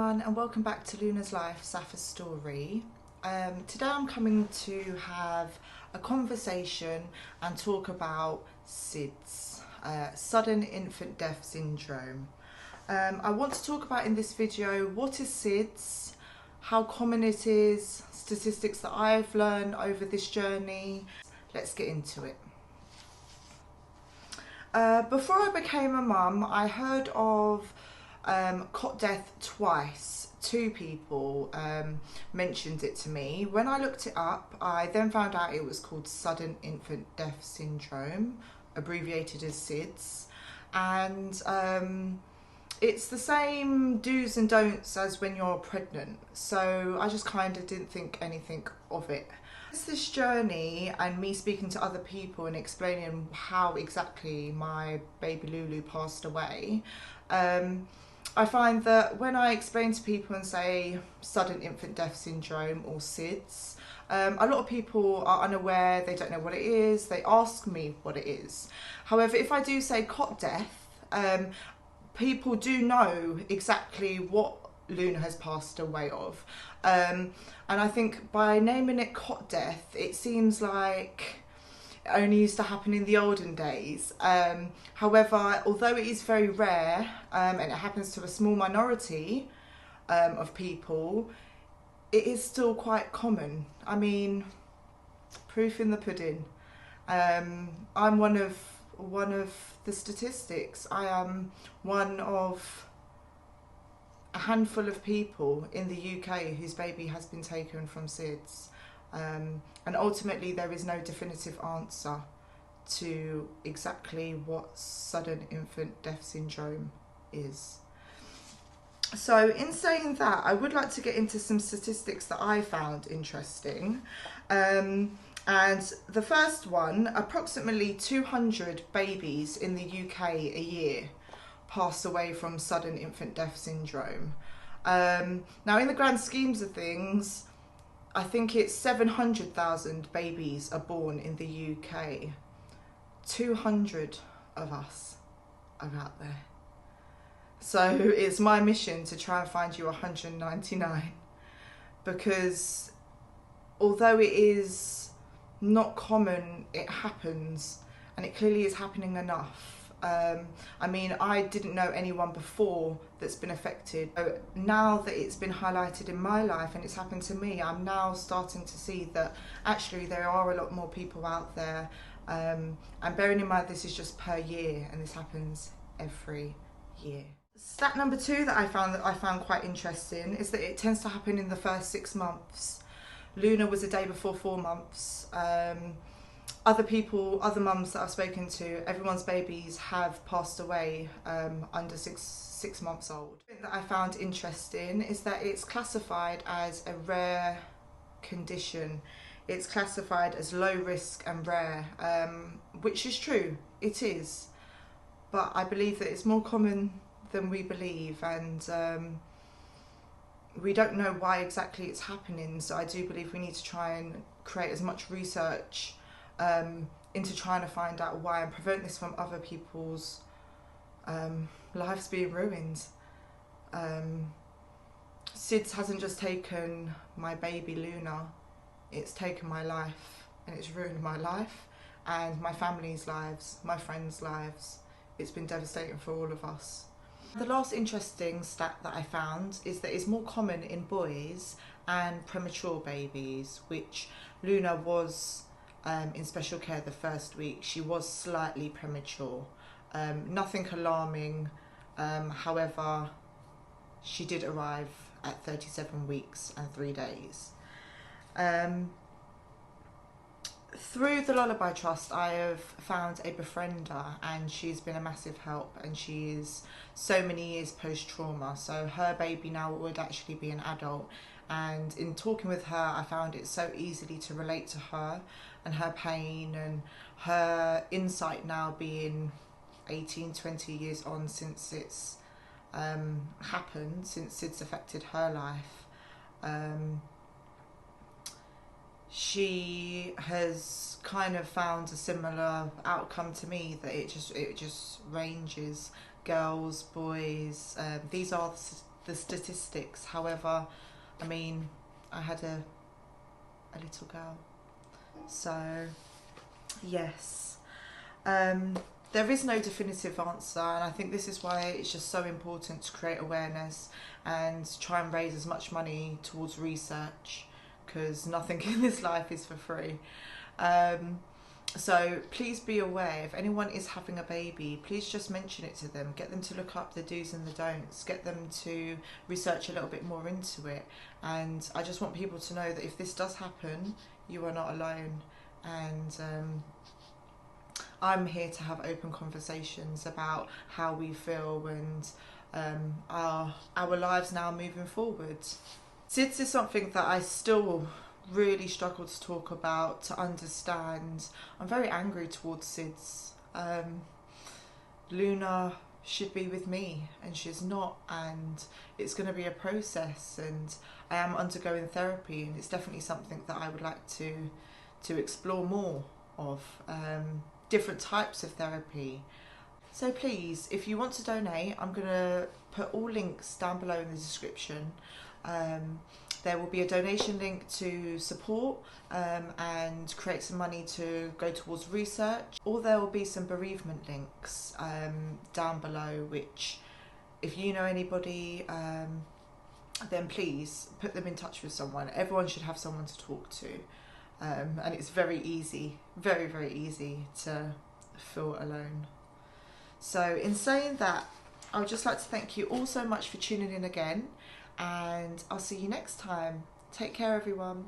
everyone, and welcome back to Luna's Life, Safaa's story. Today I'm coming to have a conversation and talk about SIDS, Sudden Infant Death Syndrome. I want to talk about in this video what is SIDS, how common it is, statistics that I've learned over this journey. Let's get into it. Before I became a mum, I heard of cot death twice. Two people mentioned it to me. When I looked it up, I then found out it was called Sudden Infant Death Syndrome, abbreviated as SIDS, and it's the same do's and don'ts as when you're pregnant, so I just kind of didn't think anything of it. It's this journey and me speaking to other people and explaining how exactly my baby Lulu passed away. I find that when I explain to people and say sudden infant death syndrome or SIDS, a lot of people are unaware, they don't know what it is, they ask me what it is. However, if I do say cot death, people do know exactly what Luna has passed away of. And I think by naming it cot death, it seems like it only used to happen in the olden days. However, although it is very rare and it happens to a small minority of people, it is still quite common. I mean, proof in the pudding. I'm one of the statistics. I am one of a handful of people in the UK whose baby has been taken from SIDS. And ultimately there is no definitive answer to exactly what sudden infant death syndrome is. So in saying that, I would like to get into some statistics that I found interesting. And the first one, approximately 200 babies in the UK a year pass away from sudden infant death syndrome. Now in the grand schemes of things, I think it's 700,000 babies are born in the UK. 200 of us are out there. So it's my mission to try and find you 199, because although it is not common, it happens, and it clearly is happening enough. I mean, I didn't know anyone before that's been affected. So now that it's been highlighted in my life and it's happened to me, I'm now starting to see that actually there are a lot more people out there. And bearing in mind this is just per year, and this happens every year. Stat number 2 that I found quite interesting is that it tends to happen in the first 6 months. Luna was a day before 4 months. Other mums that I've spoken to, everyone's babies have passed away under six months old. The thing that I found interesting is that it's classified as a rare condition. It's classified as low risk and rare, which is true, it is. But I believe that it's more common than we believe, and we don't know why exactly it's happening. So I do believe we need to try and create as much research into trying to find out why and prevent this from other people's lives being ruined. SIDS hasn't just taken my baby Luna, it's taken my life, and it's ruined my life and my family's lives, my friends' lives. It's been devastating for all of us. The last interesting stat that I found is that it's more common in boys and premature babies, which Luna was in special care the first week. She was slightly premature, nothing alarming. However, she did arrive at 37 weeks and 3 days. Through the Lullaby Trust, I have found a befriender, and she's been a massive help, and she is so many years post-trauma. So her baby now would actually be an adult, and in talking with her, I found it so easily to relate to her and her pain and her insight, now being 18, 20 years on since it's happened, since SIDS affected her life. She has kind of found a similar outcome to me, that it just ranges, girls, boys. These are the statistics. However, I mean, I had a little girl, so yes. There is no definitive answer, and I think this is why it's just so important to create awareness and try and raise as much money towards research, because nothing in this life is for free. So please be aware, if anyone is having a baby, please just mention it to them. Get them to look up the do's and the don'ts. Get them to research a little bit more into it. And I just want people to know that if this does happen, you are not alone. And I'm here to have open conversations about how we feel and our lives now moving forward. SIDS is something that I still really struggle to talk about, to understand. I'm very angry towards SIDS. Luna should be with me and she's not, and it's going to be a process, and I am undergoing therapy, and it's definitely something that I would like to explore more of, different types of therapy. So please, if you want to donate, I'm going to put all links down below in the description. There will be a donation link to support and create some money to go towards research, or there will be some bereavement links down below, which if you know anybody, then please put them in touch with someone. Everyone should have someone to talk to, and it's very easy, very, very easy to feel alone. So in saying that, I would just like to thank you all so much for tuning in again, and I'll see you next time. Take care, everyone.